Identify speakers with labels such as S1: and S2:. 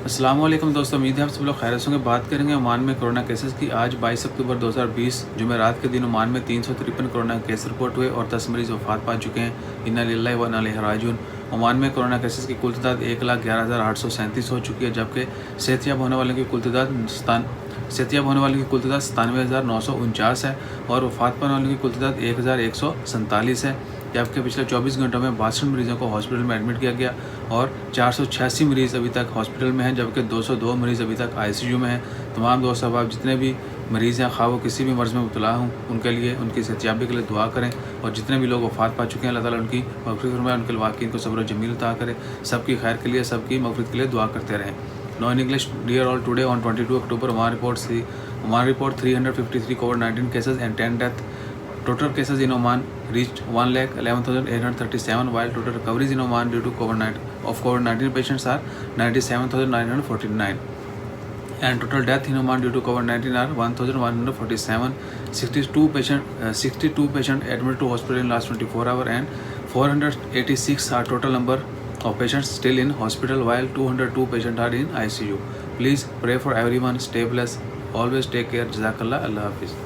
S1: السلام علیکم دوستوں، امید ہے آپ سب لوگ خیر سے ہوں گے۔ بات کریں گے عمان میں کرونا کیسز کی۔ آج 22 اکتوبر 2020 جمعرات کے دن عمان میں 353 کرونا کیس رپورٹ ہوئے اور 10 مریض وفات پا چکے ہیں۔ انا للہ و انا الیہ راجعون۔ عمان میں کرونا کیسز کی کل تعداد 1,11,837 ہو چکی ہے، جبکہ صحت یاب ہونے والوں کی کل تعداد 97,949 ہے اور وفات پانے والوں کی کل تعداد 1,147 ہے، جبکہ پچھلے 24 گھنٹوں میں 62 مریضوں کو ہاسپٹل میں ایڈمٹ کیا گیا اور 486 مریض ابھی تک ہاسپٹل میں ہیں، جبکہ 202 مریض ابھی تک ICU میں ہیں۔ تمام دوست احباب جتنے بھی مریض ہیں، خواہ وہ کسی بھی مرض میں مبتلا ہوں، ان کے لیے ان کی صحتیابی کے لیے دعا کریں، اور جتنے بھی لوگ وفات پا چکے ہیں اللہ تعالیٰ ان کی مغفرت فرمائے، ان کے واقعین کو صبر و جمیل عطا کرے، سب کی خیر کے لیے، سب کی مغفرت کے لیے دعا کرتے رہیں۔ Now in English, dear all, today on 22 October, Oman report 353 COVID-19 cases and 10 deaths. Total cases in Oman reached 1,11,837, while total recoveries in Oman due to COVID-19 patients are 97,949. And total death in Oman due to COVID-19 are 1,147. 62 patients admitted to hospital in last 24 hours, and 486 are total number of patients still in hospital, while 202 patients are in ICU. Please pray for everyone. Stay blessed. Always take care. Jazakallah. Allah Hafiz.